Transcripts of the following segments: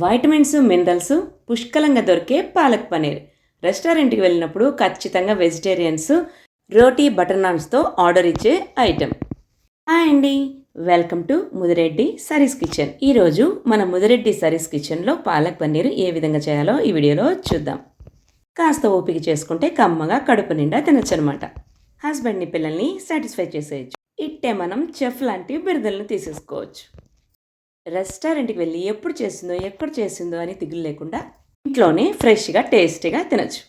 Vitamins, minerals పుష్కలంగా దొరికే పాలక్ పనీర్. రెస్టారెంట్‌కి వెళ్ళినప్పుడు ఖచ్చితంగా వెజిటేరియన్స్ రోటీ బటర్ నాన్స్‌తో ఆర్డర్ ఇచ్చే ఐటెం. హాయ్ అండి. వెల్కమ్ టు ముదిరెడ్డి సరీస్ కిచెన్. ఈరోజు మన ముదిరెడ్డి సరీస్ కిచెన్‌లో పాలక్ పన్నీర్ ఏ విధంగా చేయాలో ఈ వీడియోలో చూద్దాం. కాస్త ఓపిక చేసుకుంటే కమ్మగా కడుపు నిండా తినొచ్చనమాట. హస్బెండ్‌ని, పిల్లల్ని సాటిస్ఫై చేసేయచ్చు. ఇట్టే మనం చెఫ్ లాంటి బిరుదులను తీసేసుకోవచ్చు. రెస్టారెంట్‌కి వెళ్ళి ఎప్పుడు చేసిందో, ఎక్కడ చేసిందో అని దిగులు లేకుండా ఇంట్లోనే ఫ్రెష్‌గా, టేస్టీగా తినొచ్చు.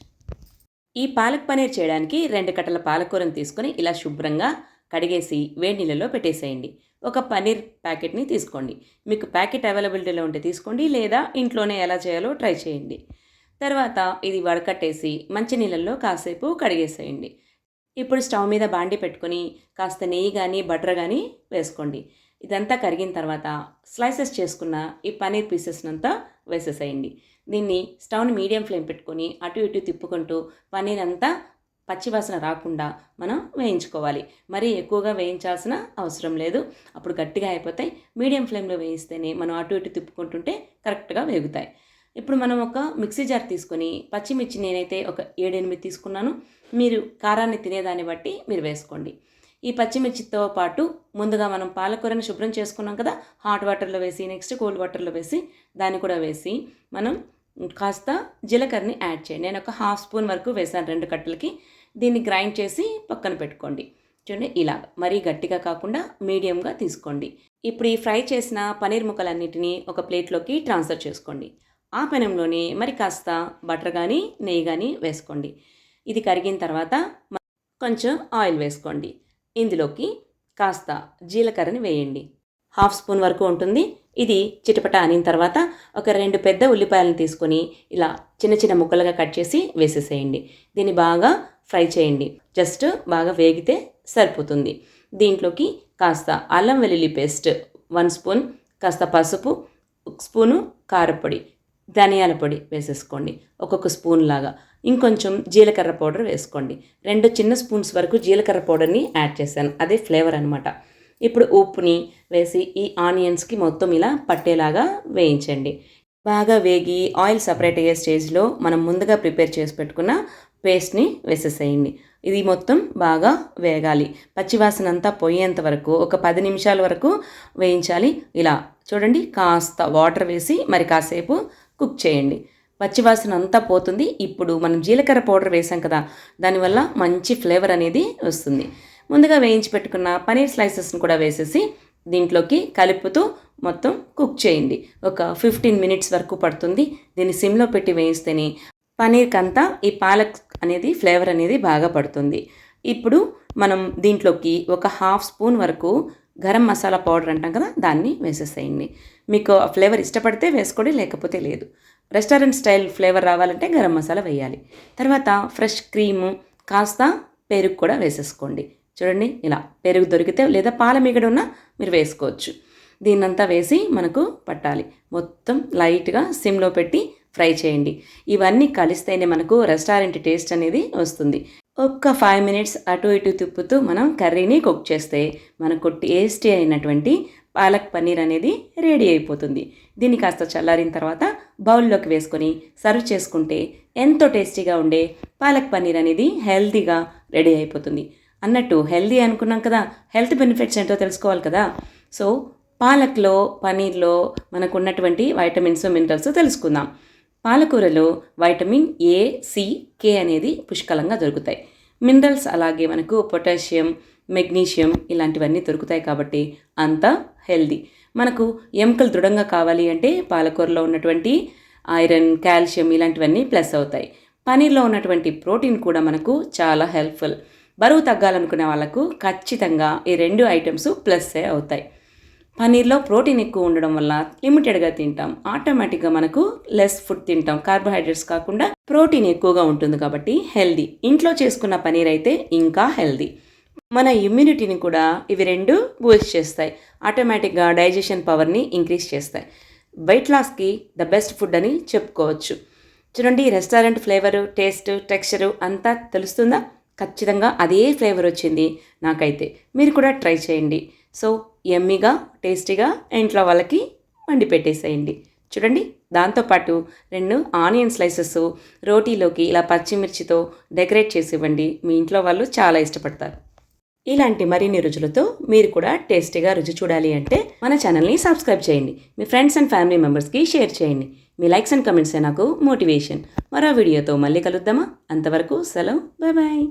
ఈ పాలక్ పనీర్ చేయడానికి 2 కట్టల పాలకూరను తీసుకొని ఇలా శుభ్రంగా కడిగేసి వేడి నీళ్ళలో పెట్టేసేయండి. ఒక పనీర్ ప్యాకెట్‌ని తీసుకోండి. మీకు ప్యాకెట్ అవైలబిలిటీలో ఉంటే తీసుకోండి, లేదా ఇంట్లోనే ఎలా చేయాలో ట్రై చేయండి. తర్వాత ఇది వడకట్టేసి మంచి నీళ్ళల్లో కాసేపు కడిగేసేయండి. ఇప్పుడు స్టవ్ మీద బాండీ పెట్టుకొని కాస్త నెయ్యి కానీ బటర్ కానీ వేసుకోండి. ఇదంతా కరిగిన తర్వాత స్లైసెస్ చేసుకున్న ఈ పనీర్ పీసెస్నంతా వేసేసేయండి. దీన్ని స్టవ్ని మీడియం ఫ్లేమ్ పెట్టుకొని అటు ఇటు తిప్పుకుంటూ పనీర్ అంతా పచ్చివాసన రాకుండా మనం వేయించుకోవాలి. మరీ ఎక్కువగా వేయించాల్సిన అవసరం లేదు. అప్పుడు గట్టిగా అయిపోతాయి. మీడియం ఫ్లేమ్లో వేయిస్తేనే మనం అటు ఇటు తిప్పుకుంటుంటే కరెక్ట్గా వేగుతాయి. ఇప్పుడు మనం ఒక మిక్సీ జార్ తీసుకొని పచ్చిమిర్చి నేనైతే ఒక 7-8 తీసుకున్నాను. మీరు కారాన్ని తినేదాన్ని బట్టి మీరు వేసుకోండి. ఈ పచ్చిమిర్చితో పాటు ముందుగా మనం పాలకూరని శుభ్రం చేసుకున్నాం కదా, హాట్ వాటర్లో వేసి నెక్స్ట్ కోల్డ్ వాటర్లో వేసి దాన్ని కూడా వేసి మనం కాస్త జీలకర్రని యాడ్ చేయండి. నేను ఒక హాఫ్ స్పూన్ వరకు వేసాను 2 కట్టలకి. దీన్ని గ్రైండ్ చేసి పక్కన పెట్టుకోండి. చూడండి ఇలాగ మరీ గట్టిగా కాకుండా మీడియంగా తీసుకోండి. ఇప్పుడు ఈ ఫ్రై చేసిన పనీర్ ముక్కలన్నిటినీ ఒక ప్లేట్లోకి ట్రాన్స్ఫర్ చేసుకోండి. ఆ పెనంలోనే మరి కాస్త బటర్ కానీ నెయ్యి కానీ వేసుకోండి. ఇది కరిగిన తర్వాత కొంచెం ఆయిల్ వేసుకోండి. ఇందులోకి కాస్త జీలకర్రని వేయండి. హాఫ్ స్పూన్ వరకు ఉంటుంది. ఇది చిటపట అనిన తర్వాత ఒక 2 పెద్ద ఉల్లిపాయలను తీసుకొని ఇలా చిన్న చిన్న ముక్కలుగా కట్ చేసి వేసేసేయండి. దీన్ని బాగా ఫ్రై చేయండి. జస్ట్ బాగా వేగితే సరిపోతుంది. దీంట్లోకి కాస్త అల్లం వెల్లుల్లి పేస్ట్ 1 స్పూన్, కాస్త పసుపు, 1 స్పూను కారపొడి, ధనియాల పొడి వేసేసుకోండి ఒక్కొక్క స్పూన్ లాగా. ఇంకొంచెం జీలకర్ర పౌడర్ వేసుకోండి. 2 చిన్న స్పూన్స్ వరకు జీలకర్ర పౌడర్ని యాడ్ చేశాను, అదే ఫ్లేవర్ అనమాట. ఇప్పుడు ఉప్పుని వేసి ఈ ఆనియన్స్కి మొత్తం ఇలా పట్టేలాగా వేయించండి. బాగా వేగి ఆయిల్ సపరేట్ అయ్యే స్టేజ్లో మనం ముందుగా ప్రిపేర్ చేసి పెట్టుకున్న పేస్ట్ని వేసేసేయండి. ఇది మొత్తం బాగా వేగాలి. పచ్చివాసన అంతా పోయేంత వరకు ఒక 10 నిమిషాల వరకు వేయించాలి. ఇలా చూడండి కాస్త వాటర్ వేసి మరి కాసేపు కుక్ చేయండి. పచ్చివాసన అంతా పోతుంది. ఇప్పుడు మనం జీలకర్ర పౌడర్ వేసాం కదా, దానివల్ల మంచి ఫ్లేవర్ అనేది వస్తుంది. ముందుగా వేయించి పెట్టుకున్న పనీర్ స్లైసెస్ని కూడా వేసేసి దీంట్లోకి కలుపుతూ మొత్తం కుక్ చేయండి. ఒక 15 మినిట్స్ వరకు పడుతుంది. దీన్ని సిమ్లో పెట్టి వేయిస్తేనే పనీర్కి అంతా ఈ పాలక్ అనేది ఫ్లేవర్ అనేది బాగా పడుతుంది. ఇప్పుడు మనం దీంట్లోకి ఒక హాఫ్ స్పూన్ వరకు గరం మసాలా పౌడర్ అంటాం కదా, దాన్ని వేసేసేయండి. మీకు ఆ ఫ్లేవర్ ఇష్టపడితే వేసుకోండి, లేకపోతే లేదు. రెస్టారెంట్ స్టైల్ ఫ్లేవర్ రావాలంటే గరం మసాలా వేయాలి. తర్వాత ఫ్రెష్ క్రీము, కాస్త పెరుగు కూడా వేసేసుకోండి. చూడండి ఇలా పెరుగు దొరికితే లేదా పాల మీగడ ఉన్నా మీరు వేసుకోవచ్చు. దీన్నంతా వేసి మనకు పట్టాలి. మొత్తం లైట్గా సిమ్లో పెట్టి ఫ్రై చేయండి. ఇవన్నీ కలిస్తేనే మనకు రెస్టారెంట్ టేస్ట్ అనేది వస్తుంది. ఒక్క 5 మినిట్స్ అటు ఇటు తిప్పుతూ మనం కర్రీని కుక్ చేస్తే మనకు టేస్టీ అయినటువంటి పాలక్ పన్నీర్ అనేది రెడీ అయిపోతుంది. దీన్ని కాస్త చల్లారిన తర్వాత బౌల్లోకి వేసుకొని సర్వ్ చేసుకుంటే ఎంతో టేస్టీగా ఉండే పాలక్ పన్నీర్ అనేది హెల్తీగా రెడీ అయిపోతుంది. అన్నట్టు హెల్తీ అనుకున్నాం కదా, హెల్త్ బెనిఫిట్స్ ఏంటో తెలుసుకోవాలి కదా. సో పాలక్లో, పన్నీర్లో మనకు ఉన్నటువంటి వైటమిన్స్, మినరల్స్ తెలుసుకుందాం. పాలకూరలో వైటమిన్ ఏ, సి, కే అనేది పుష్కలంగా దొరుకుతాయి. మినరల్స్ అలాగే మనకు పొటాషియం, మెగ్నీషియం ఇలాంటివన్నీ దొరుకుతాయి కాబట్టి అంతా హెల్దీ. మనకు ఎముకలు దృఢంగా కావాలి అంటే పాలకూరలో ఉన్నటువంటి ఐరన్, కాల్షియం ఇలాంటివన్నీ ప్లస్ అవుతాయి. పనీర్లో ఉన్నటువంటి ప్రోటీన్ కూడా మనకు చాలా హెల్ప్ఫుల్. బరువు తగ్గాలనుకునే వాళ్ళకు ఖచ్చితంగా ఈ 2 ఐటమ్స్ ప్లస్సే అవుతాయి. పనీర్లో ప్రోటీన్ ఎక్కువ ఉండడం వల్ల లిమిటెడ్గా తింటాం. ఆటోమేటిక్గా మనకు లెస్ ఫుడ్ తింటాం. కార్బోహైడ్రేట్స్ కాకుండా ప్రోటీన్ ఎక్కువగా ఉంటుంది కాబట్టి హెల్దీ. ఇంట్లో చేసుకున్న పనీర్ అయితే ఇంకా హెల్దీ. మన ఇమ్యూనిటీని కూడా ఇవి 2 బూస్ట్ చేస్తాయి. ఆటోమేటిక్గా డైజెషన్ పవర్ని ఇంక్రీజ్ చేస్తాయి. వెయిట్ లాస్కి ద బెస్ట్ ఫుడ్ అని చెప్పుకోవచ్చు. చూడండి రెస్టారెంట్ ఫ్లేవరు, టేస్ట్, టెక్స్చరు అంతా తెలుస్తుందా? ఖచ్చితంగా అదే ఫ్లేవర్ వచ్చింది నాకైతే. మీరు కూడా ట్రై చేయండి. సో యమ్మీగా, టేస్టీగా ఇంట్లో వాళ్ళకి వండి పెట్టేసేయండి. చూడండి, దాంతోపాటు 2 ఆనియన్ స్లైసెస్ రోటీలోకి ఇలా పచ్చిమిర్చితో డెకరేట్ చేసి ఇవ్వండి. మీ ఇంట్లో వాళ్ళు చాలా ఇష్టపడతారు. ఇలాంటి మరిన్ని రుచులతో మీరు కూడా టేస్టీగా రుచి చూడాలి అంటే మన ఛానల్ని సబ్స్క్రైబ్ చేయండి. మీ ఫ్రెండ్స్ అండ్ ఫ్యామిలీ మెంబర్స్కి షేర్ చేయండి. మీ లైక్స్ అండ్ కమెంట్సే నాకు మోటివేషన్. మరో వీడియోతో మళ్ళీ కలుద్దామా? అంతవరకు సెలవు. Bye bye.